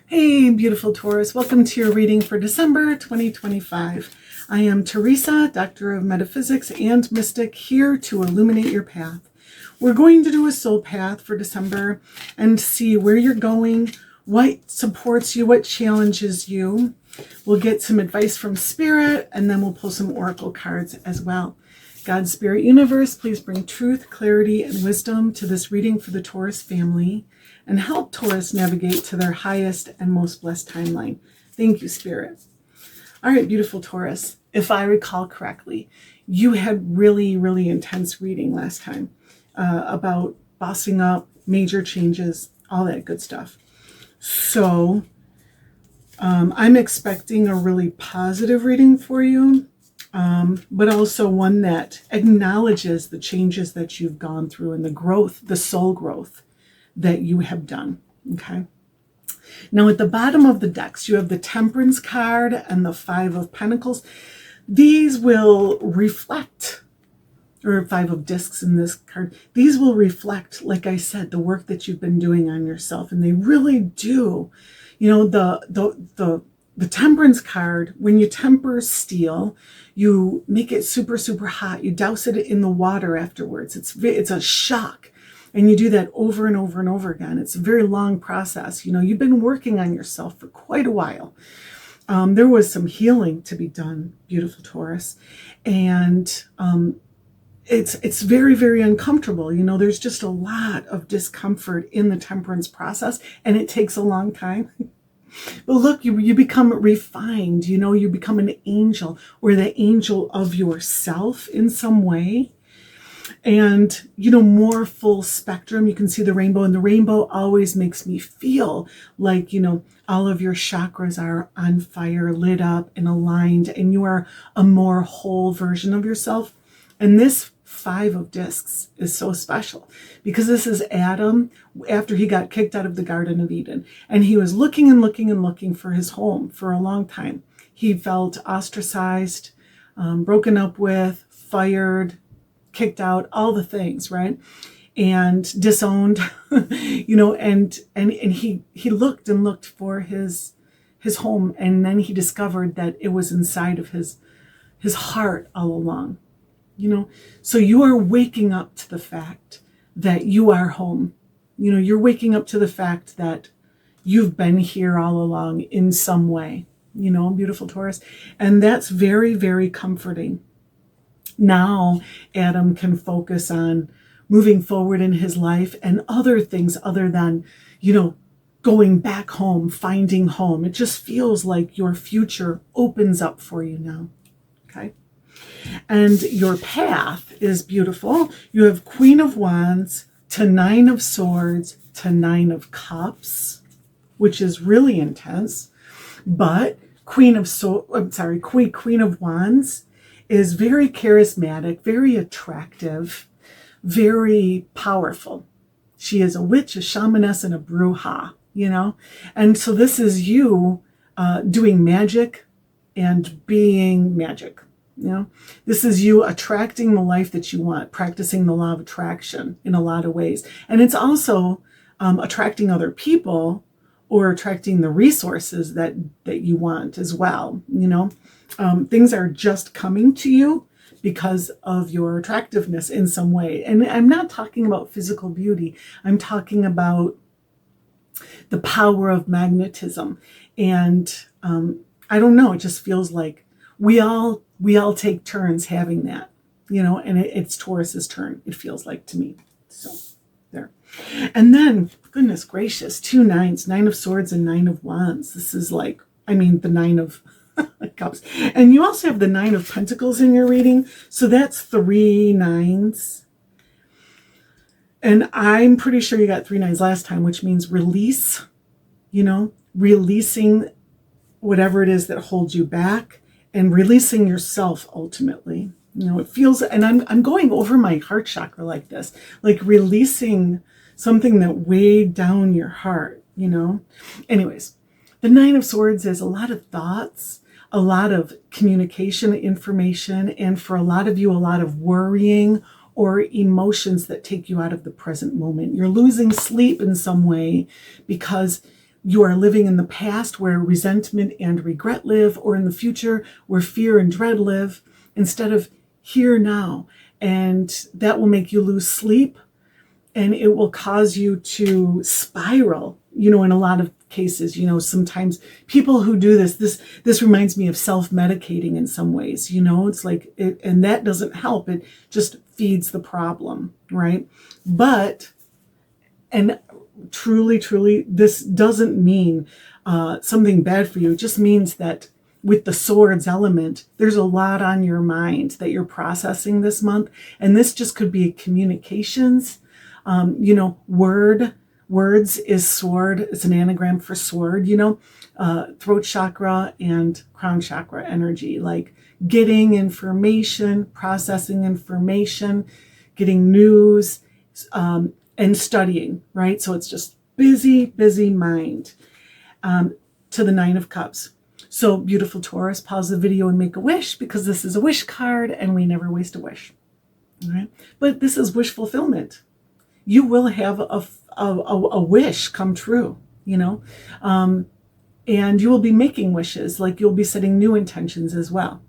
Hey, beautiful Taurus. Welcome to your reading for December 2025. I am Teresa, Doctor of Metaphysics and Mystic, here to illuminate your path. We're going to do a soul path for December and see where you're going, what supports you, what challenges you. We'll get some advice from Spirit, and then we'll pull some oracle cards as well. God, Spirit, Universe, please bring truth, clarity, and wisdom to this reading for the Taurus family and help Taurus navigate to their highest and most blessed timeline. Thank you, Spirit. All right, beautiful Taurus. If I recall correctly, you had really intense reading last time about bossing up, major changes, all that good stuff. So I'm expecting a really positive reading for you. But also one that acknowledges the changes that you've gone through and the growth, the soul growth that you have done. Okay. Now at the bottom of the decks, you have the Temperance card and the Five of Pentacles. These will reflect, or Five of Discs in this card. These will reflect, like I said, the work that you've been doing on yourself. And they really do. You know, the Temperance card, when you temper steel, you make it super hot. You douse it in the water afterwards. It's a shock. And you do that over and over and over again. It's a very long process. You know, you've been working on yourself for quite a while. There was some healing to be done, beautiful Taurus. And it's very uncomfortable. You know, there's just a lot of discomfort in the temperance process, and it takes a long time. But look, you become refined, you know, you become an angel or the angel of yourself in some way. And, you know, more full spectrum. You can see the rainbow, and the rainbow always makes me feel like, you know, all of your chakras are on fire, lit up and aligned, and you are a more whole version of yourself. And this Five of Discs is so special because this is Adam after he got kicked out of the Garden of Eden, and he was looking for his home for a long time. He felt ostracized, broken up with, fired, kicked out, all the things, right? And disowned, you know, and he looked for his home, and then he discovered that it was inside of his heart all along. You know, so you are waking up to the fact that you are home. You know, you're waking up to the fact that you've been here all along in some way, you know, beautiful Taurus. And that's very comforting. Now, Adam can focus on moving forward in his life and other things other than, you know, going back home, finding home. It just feels like your future opens up for you now. Okay. And your path is beautiful. You have Queen of Wands to Nine of Swords to Nine of Cups, which is really intense. But Queen of Wands is very charismatic, very attractive, very powerful. She is a witch, a shamaness, and a bruja, you know. And so this is you doing magic and being magic. You know, this is you attracting the life that you want, practicing the law of attraction in a lot of ways. And it's also attracting other people or attracting the resources that you want as well. You know, things are just coming to you because of your attractiveness in some way. And I'm not talking about physical beauty. I'm talking about the power of magnetism. And I don't know, it just feels like we all take turns having that, you know, and it's Taurus's turn, it feels like to me. So there. And then, goodness gracious, two nines, Nine of Swords and Nine of Wands. This is like, I mean, the Nine of Cups. And you also have the Nine of Pentacles in your reading. So that's three nines. And I'm pretty sure you got three nines last time, which means release, you know, releasing whatever it is that holds you back. And releasing yourself ultimately. You know, it feels, and I'm going over my heart chakra like this, like releasing something that weighed down your heart, you know. Anyways, the Nine of Swords is a lot of thoughts, a lot of communication, information, and for a lot of you, a lot of worrying or emotions that take you out of the present moment. You're losing sleep in some way because you are living in the past where resentment and regret live, or in the future where fear and dread live, instead of here now. And that will make you lose sleep, and it will cause you to spiral, in a lot of cases. Sometimes people who do this reminds me of self-medicating in some ways. It's like it, and that doesn't help. It just feeds the problem, right? And truly, this doesn't mean something bad for you. It just means that with the swords element, there's a lot on your mind that you're processing this month. And this just could be communications. Words is sword. It's an anagram for sword, throat chakra and crown chakra energy, like getting information, processing information, getting news, and studying, right? So it's just busy mind. To the 9 of Cups. So beautiful Taurus, pause the video and make a wish, because this is a wish card and we never waste a wish. All right? But this is wish fulfillment. You will have a wish come true, and you will be making wishes, like you'll be setting new intentions as well.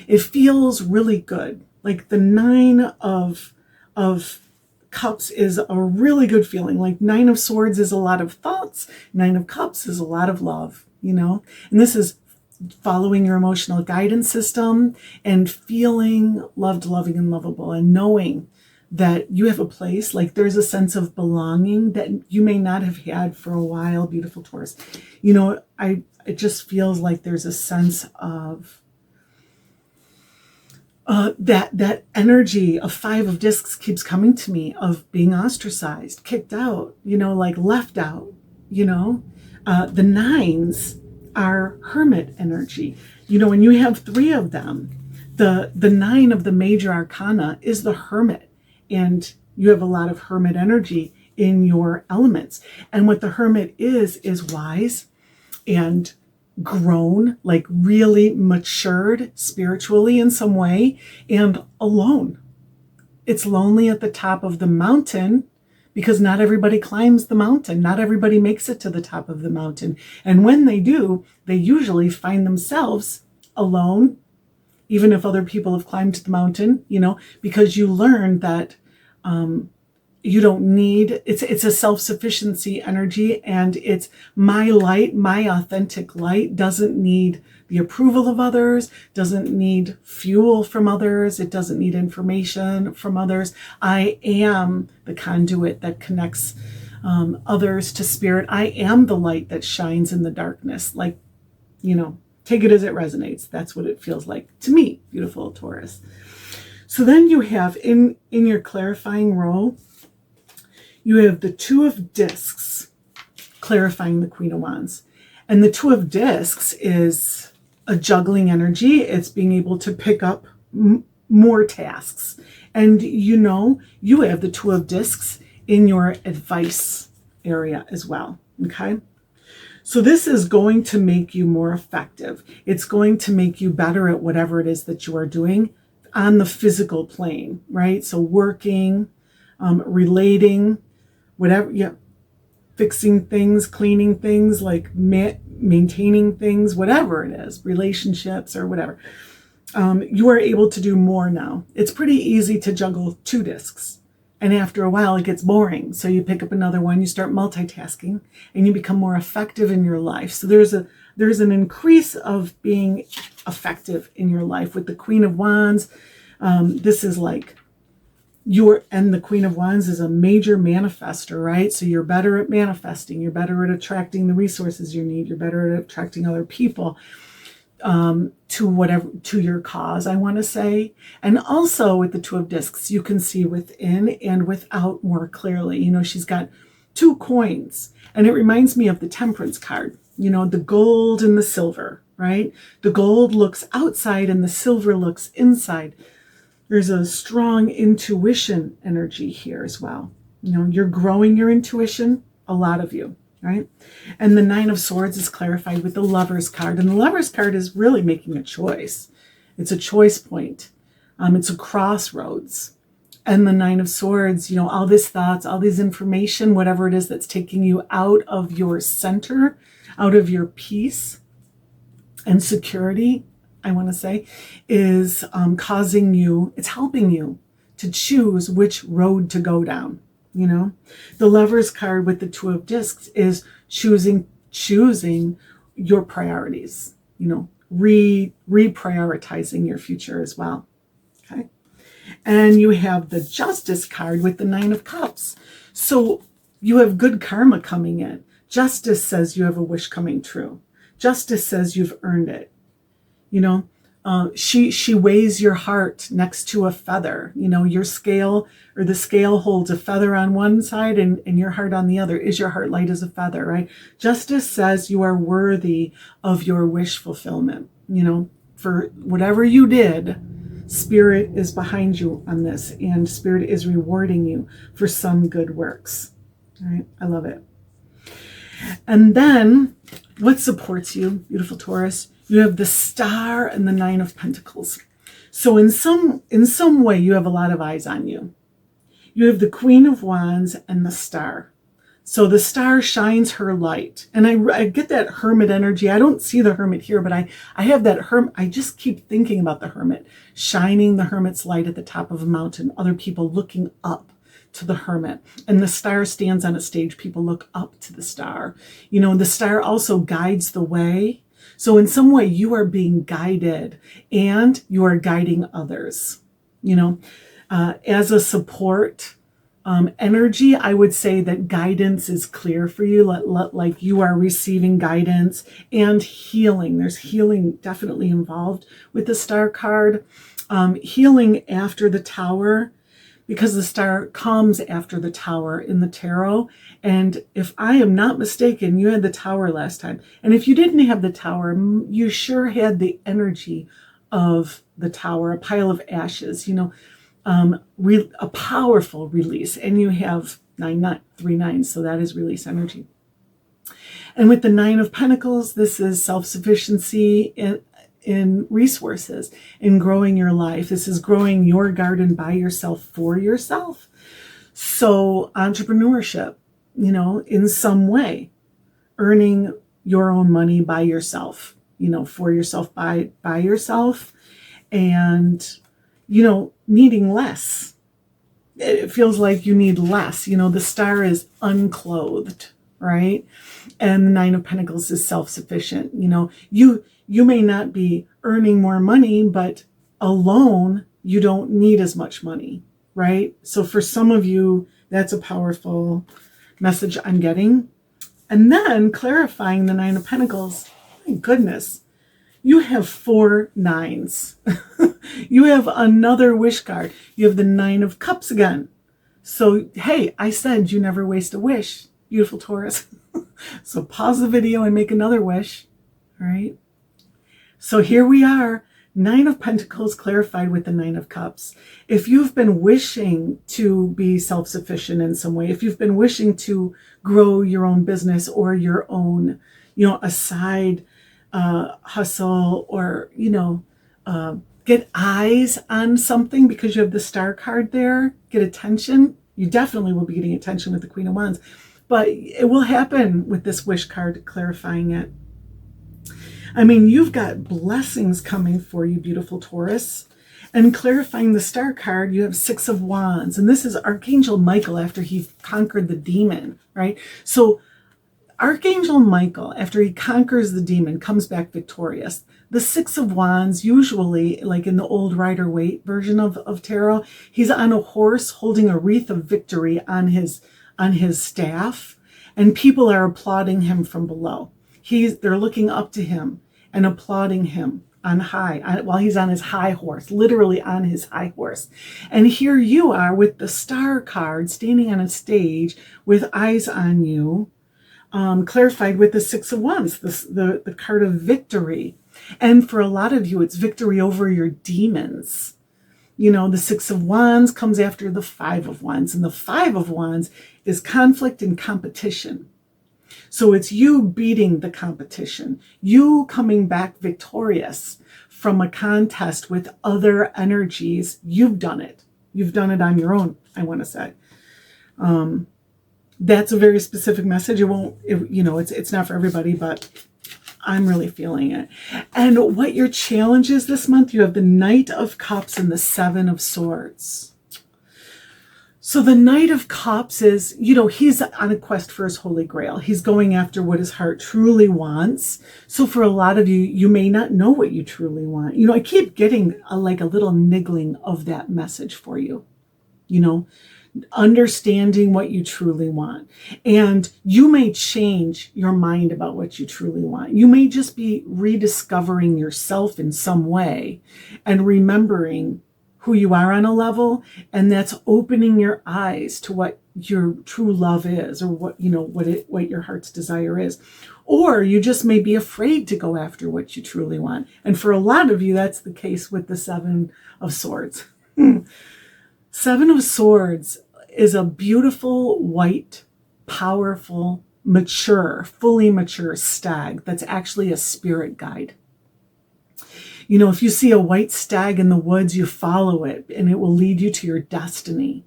It feels really good. Like the 9 of Cups is a really good feeling. Like 9 of Swords is a lot of thoughts. 9 of Cups is a lot of love, and this is following your emotional guidance system and feeling loved, loving, and lovable, and knowing that you have a place, like there's a sense of belonging that you may not have had for a while, beautiful Taurus. It just feels like there's a sense of that energy of 5 of Discs keeps coming to me, of being ostracized, kicked out, like left out, the 9s are hermit energy, when you have 3 of them, the 9 of the major arcana is the hermit. And you have a lot of hermit energy in your elements. And what the hermit is wise and grown, like really matured spiritually in some way, and alone. It's lonely at the top of the mountain, because not everybody climbs the mountain. Not everybody makes it to the top of the mountain. And when they do, they usually find themselves alone, even if other people have climbed the mountain, because you learn that you don't need, it's a self-sufficiency energy, and it's my light, my authentic light doesn't need the approval of others, doesn't need fuel from others, it doesn't need information from others. I am the conduit that connects others to spirit. I am the light that shines in the darkness. Like, take it as it resonates. That's what it feels like to me, beautiful Taurus. So then you have in your clarifying row, you have the 2 of Discs clarifying the Queen of Wands. And the 2 of Discs is a juggling energy. It's being able to pick up more tasks. And you have the 2 of Discs in your advice area as well. Okay? So this is going to make you more effective. It's going to make you better at whatever it is that you are doing on the physical plane, right? So working, relating, whatever, fixing things, cleaning things, like maintaining things, whatever it is, relationships or whatever. You are able to do more now. It's pretty easy to juggle 2 discs. And after a while, it gets boring. So you pick up another one, you start multitasking, and you become more effective in your life. So there's an increase of being effective in your life with the Queen of Wands. This is like and the Queen of Wands is a major manifester, right? So you're better at manifesting. You're better at attracting the resources you need. You're better at attracting other people to your cause, I want to say. And also with the 2 of Discs, you can see within and without more clearly. She's got 2 coins, and it reminds me of the Temperance card, the gold and the silver, right? The gold looks outside and the silver looks inside. There's a strong intuition energy here as well. You're growing your intuition, a lot of you, right? And the 9 of Swords is clarified with the Lover's card. And the Lover's card is really making a choice. It's a choice point. It's a crossroads. And the Nine of Swords, all these thoughts, all these information, whatever it is that's taking you out of your center, out of your peace and security, I want to say, is causing you, it's helping you to choose which road to go down. The Lovers card with the Two of Discs is choosing your priorities, reprioritizing your future as well. Okay. And you have the Justice card with the Nine of Cups. So you have good karma coming in. Justice says you have a wish coming true. Justice says you've earned it. She weighs your heart next to a feather. Your scale, or the scale holds a feather on one side and your heart on the other. Is your heart light as a feather, right? Justice says you are worthy of your wish fulfillment. For whatever you did, Spirit is behind you on this, and Spirit is rewarding you for some good works. All right, I love it. And then what supports you, beautiful Taurus? You have the Star and the Nine of Pentacles. So in some way, you have a lot of eyes on you. You have the Queen of Wands and the Star. So the Star shines her light. And I get that Hermit energy. I don't see the Hermit here, but I have that Hermit. I just keep thinking about the Hermit, shining the Hermit's light at the top of a mountain, other people looking up to the Hermit. And the Star stands on a stage. People look up to the Star. The Star also guides the way. So in some way, you are being guided and you are guiding others. As a support energy, I would say that guidance is clear for you, like you are receiving guidance and healing. There's healing definitely involved with the Star card. Healing after the Tower, because the Star comes after the Tower in the tarot. And if I am not mistaken, you had the Tower last time. And if you didn't have the Tower, you sure had the energy of the Tower, a pile of ashes, a powerful release. And you have 3 nines, so that is release energy. And with the Nine of Pentacles, this is self-sufficiency in resources, in growing your life. This is growing your garden by yourself, for yourself. So entrepreneurship, in some way, earning your own money by yourself, for yourself, by yourself, and, needing less. It feels like you need less. The Star is unclothed, right? And the Nine of Pentacles is self-sufficient. You may not be earning more money, but alone, you don't need as much money, right? So for some of you, that's a powerful message I'm getting. And then clarifying the Nine of Pentacles, my goodness, you have 4 nines. You have another wish card. You have the Nine of Cups again. So, hey, I said you never waste a wish, beautiful Taurus. So pause the video and make another wish, all right? So here we are, Nine of Pentacles clarified with the Nine of Cups. If you've been wishing to be self-sufficient in some way, if you've been wishing to grow your own business or your own, a side hustle, or, get eyes on something because you have the Star card there, get attention. You definitely will be getting attention with the Queen of Wands, but it will happen with this wish card clarifying it. I mean, you've got blessings coming for you, beautiful Taurus. And clarifying the Star card, you have 6 of Wands. And this is Archangel Michael after he conquered the demon, right? So Archangel Michael, after he conquers the demon, comes back victorious. The 6 of Wands, usually, like in the old Rider-Waite version of tarot, he's on a horse holding a wreath of victory on his staff, and people are applauding him from below. They're looking up to him and applauding him on high, while he's on his high horse, literally on his high horse. And here you are with the Star card standing on a stage with eyes on you, clarified with the 6 of Wands, the card of victory. And for a lot of you, it's victory over your demons. The 6 of Wands comes after the 5 of Wands, and the 5 of Wands is conflict and competition. So it's you beating the competition, you coming back victorious from a contest with other energies. You've done it. You've done it on your own, I want to say. That's a very specific message. It's not for everybody, but I'm really feeling it. And what your challenge is this month, you have the Knight of Cups and the Seven of Swords. So the Knight of Cups is, he's on a quest for his Holy Grail. He's going after what his heart truly wants. So for a lot of you, you may not know what you truly want. I keep getting a little niggling of that message for you, understanding what you truly want. And you may change your mind about what you truly want. You may just be rediscovering yourself in some way and remembering who you are on a level, and that's opening your eyes to what your true love is, or what your heart's desire is. Or you just may be afraid to go after what you truly want. And for a lot of you, that's the case with the Seven of Swords. Seven of Swords is a beautiful, white, powerful, fully mature stag that's actually a spirit guide. If you see a white stag in the woods, you follow it and it will lead you to your destiny.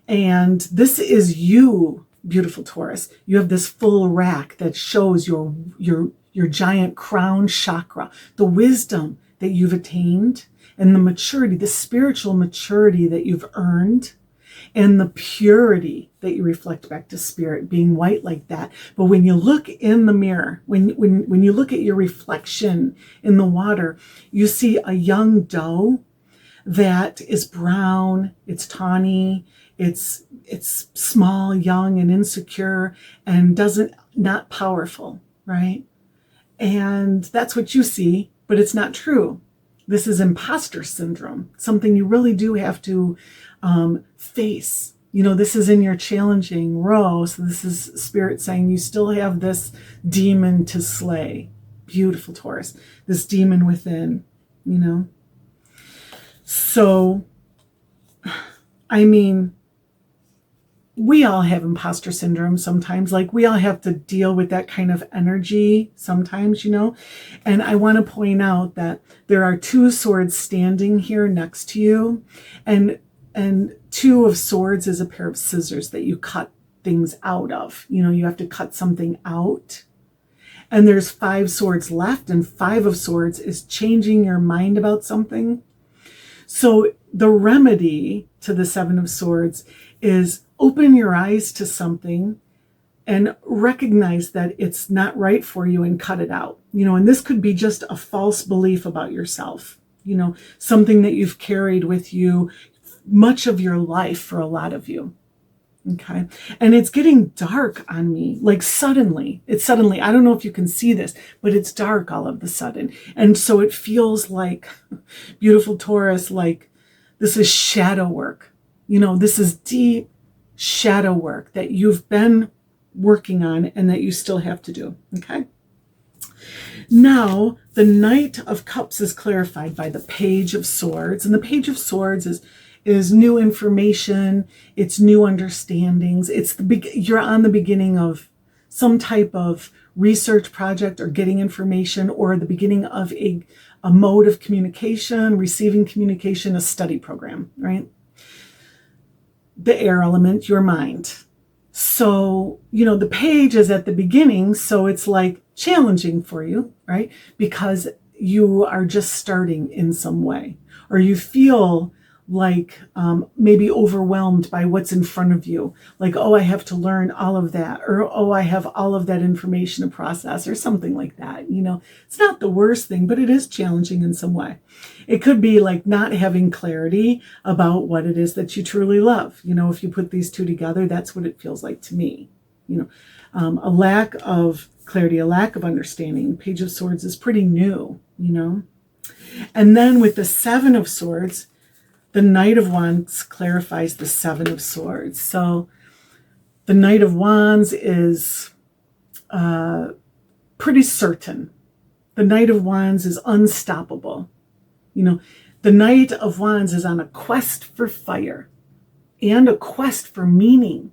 And this is you, beautiful Taurus. You have this full rack that shows your giant crown chakra, the wisdom that you've attained, and the maturity, the spiritual maturity that you've earned, and the purity that you reflect back to spirit, being white like that. But when you look in the mirror, when you look at your reflection in the water, you see a young doe that is brown, it's tawny, it's small, young, and insecure, and not powerful, right? And that's what you see, but it's not true. This is imposter syndrome, something you really do have to face. This is in your challenging row. So this is spirit saying you still have this demon to slay. Beautiful Taurus, this demon within, So, we all have imposter syndrome sometimes. We all have to deal with that kind of energy sometimes, And I want to point out that there are two swords standing here next to you. And Two of Swords is a pair of scissors that you cut things out of. You have to cut something out. And there's 5 swords left, and 5 of Swords is changing your mind about something. So the remedy to the 7 of Swords is open your eyes to something and recognize that it's not right for you and cut it out. And this could be just a false belief about yourself, something that you've carried with you much of your life for a lot of you. Okay. And it's getting dark on me, suddenly. It's suddenly, I don't know if you can see this, but it's dark all of a sudden. And so it feels like, beautiful Taurus, this is shadow work. This is deep shadow work that you've been working on and that you still have to do. Okay. Now, the Knight of Cups is clarified by the Page of Swords. And the Page of Swords is new information, it's new understandings, you're on the beginning of some type of research project or getting information, or the beginning of a mode of communication, receiving communication, a study program, right? The air element, your mind. So, the page is at the beginning, so it's challenging for you, right? Because you are just starting in some way, or you feel maybe overwhelmed by what's in front of you. Oh, I have to learn all of that, or, oh, I have all of that information to process, or something like that. It's not the worst thing, but it is challenging in some way. It could be not having clarity about what it is that you truly love. If you put these two together, that's what it feels like to me. A lack of clarity, a lack of understanding. Page of Swords is pretty new, And then with the 7 of Swords, the Knight of Wands clarifies the 7 of Swords. So the Knight of Wands is pretty certain. The Knight of Wands is unstoppable. The Knight of Wands is on a quest for fire and a quest for meaning,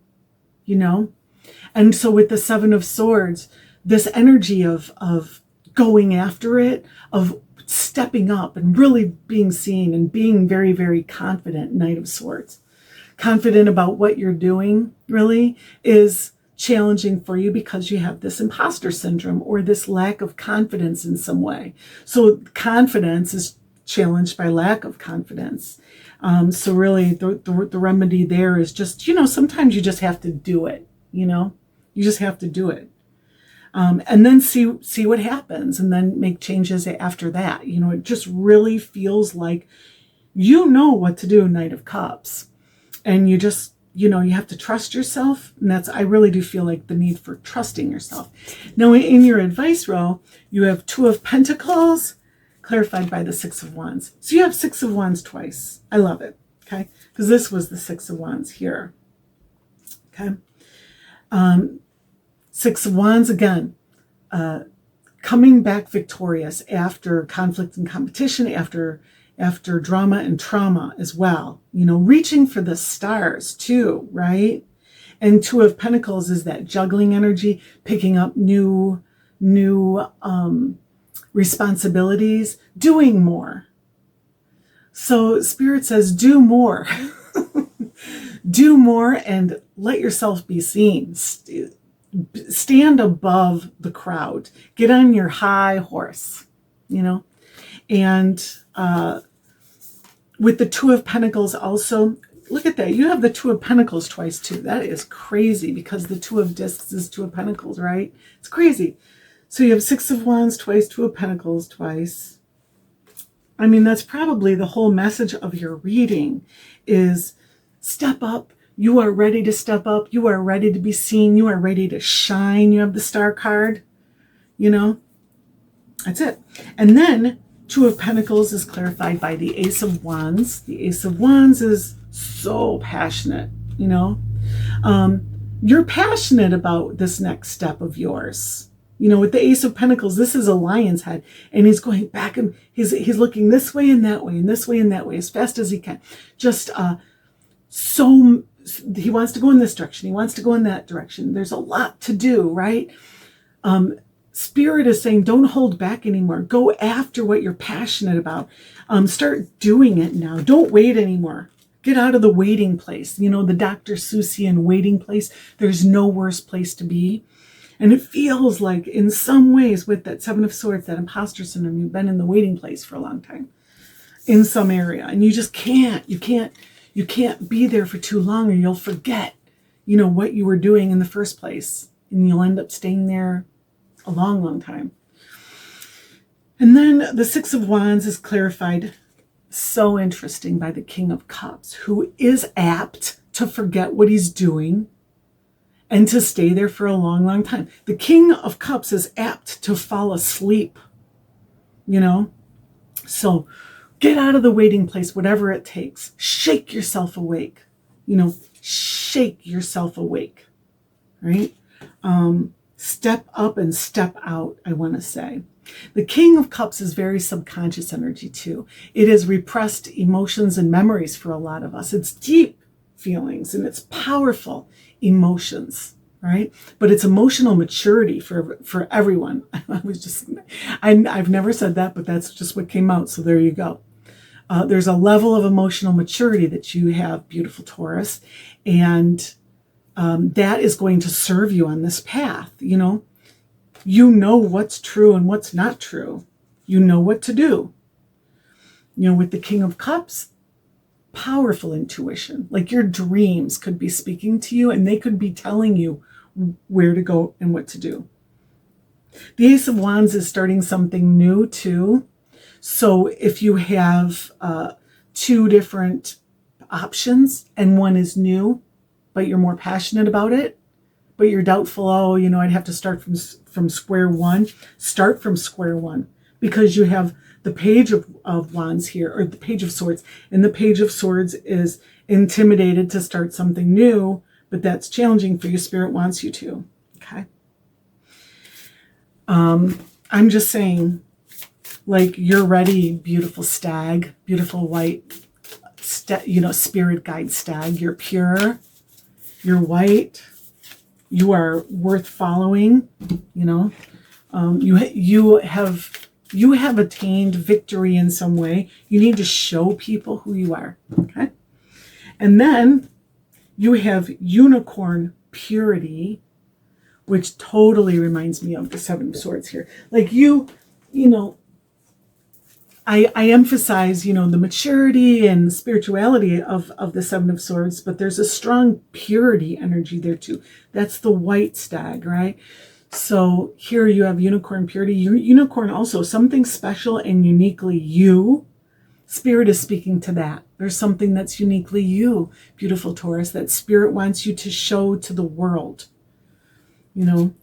And so with the 7 of Swords, this energy of going after it, of stepping up and really being seen and being very, very confident, Knight of Swords. Confident about what you're doing really is challenging for you because you have this imposter syndrome or this lack of confidence in some way. So confidence is challenged by lack of confidence. So really the remedy there is just, sometimes you just have to do it, you just have to do it. And then see what happens and then make changes after that. It just really feels like what to do, Knight of Cups. And you just, you have to trust yourself. And I really do feel like the need for trusting yourself. Now, in your advice row, you have 2 of Pentacles, clarified by the 6 of Wands. So you have 6 of Wands twice. I love it, okay? Because this was the 6 of Wands here, okay? 6 of Wands, again, coming back victorious after conflict and competition, after drama and trauma as well. Reaching for the stars too, right? And 2 of Pentacles is that juggling energy, picking up new responsibilities, doing more. So Spirit says, do more. Do more and let yourself be seen. Stand above the crowd. Get on your high horse, And with the 2 of Pentacles also, look at that. You have the 2 of Pentacles twice too. That is crazy because the 2 of Discs is 2 of Pentacles, right? It's crazy. So you have 6 of Wands twice, 2 of Pentacles twice. I mean, that's probably the whole message of your reading is step up. You are ready to step up. You are ready to be seen. You are ready to shine. You have the Star card, That's it. And then 2 of Pentacles is clarified by the Ace of Wands. The Ace of Wands is so passionate, You're passionate about this next step of yours. With the Ace of Pentacles, this is a lion's head, and he's going back and he's looking this way and that way and this way and that way as fast as he can. Just so he wants to go in this direction. He wants to go in that direction. There's a lot to do, right? Spirit is saying, don't hold back anymore. Go after what you're passionate about. Start doing it now. Don't wait anymore. Get out of the waiting place. The Dr. Seussian waiting place. There's no worse place to be. And it feels like in some ways with that 7 of Swords, that imposter syndrome, you've been in the waiting place for a long time in some area. And you just can't be there for too long or you'll forget, what you were doing in the first place. And you'll end up staying there a long, long time. And then the 6 of Wands is clarified, so interesting, by the King of Cups, who is apt to forget what he's doing and to stay there for a long, long time. The King of Cups is apt to fall asleep, So get out of the waiting place, whatever it takes. Shake yourself awake, shake yourself awake, right? Step up and step out, I want to say. The King of Cups is very subconscious energy too. It is repressed emotions and memories for a lot of us. It's deep feelings and it's powerful emotions, right? But it's emotional maturity for everyone. I've never said that, but that's just what came out. So there you go. There's a level of emotional maturity that you have, beautiful Taurus, and that is going to serve you on this path. You know what's true and what's not true. You know what to do. With the King of Cups, powerful intuition. Like your dreams could be speaking to you and they could be telling you where to go and what to do. The Ace of Wands is starting something new too. So if you have 2 different options and one is new, but you're more passionate about it, but you're doubtful, I'd have to start from square one. Start from square one because you have the Page of Wands here, or the Page of Swords. And the Page of Swords is intimidated to start something new, but that's challenging for you. Spirit wants you to, okay? I'm just saying, like, you're ready, beautiful stag, beautiful white, spirit guide stag. You're pure, you're white, you are worth following, You have attained victory in some way. You need to show people who you are. Okay. And then you have unicorn purity, which totally reminds me of the Seven of Swords here. Like you know, I emphasize, the maturity and spirituality of the Seven of Swords, but there's a strong purity energy there too. That's the white stag, right? So here you have unicorn purity. Unicorn also, something special and uniquely you. Spirit is speaking to that. There's something that's uniquely you, beautiful Taurus, that Spirit wants you to show to the world.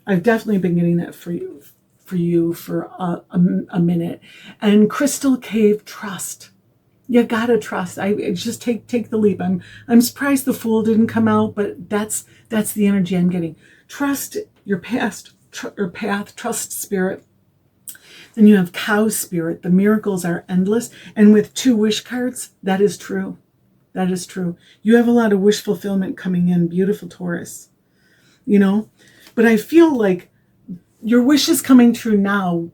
I've definitely been getting that for you for a minute. And Crystal Cave, trust. You gotta trust. I just take the leap. I'm surprised the Fool didn't come out, but that's the energy I'm getting. Trust your past, your path. Trust Spirit. Then you have Cow Spirit. The miracles are endless. And with 2 wish cards, that is true. That is true. You have a lot of wish fulfillment coming in, beautiful Taurus. But I feel like your wishes coming true now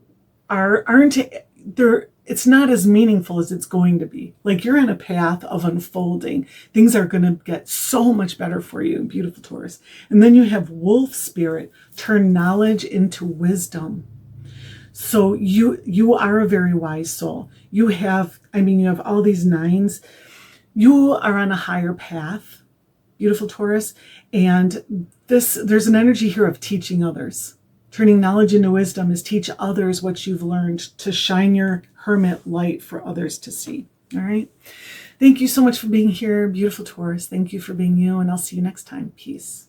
aren't there. It's not as meaningful as it's going to be. Like you're on a path of unfolding. Things are going to get so much better for you, beautiful Taurus. And then you have Wolf Spirit, turn knowledge into wisdom. So you are a very wise soul. You have all these 9s. You are on a higher path, beautiful Taurus. And there's an energy here of teaching others. Turning knowledge into wisdom is teach others what you've learned, to shine your hermit light for others to see. All right. Thank you so much for being here, beautiful Taurus. Thank you for being you, and I'll see you next time. Peace.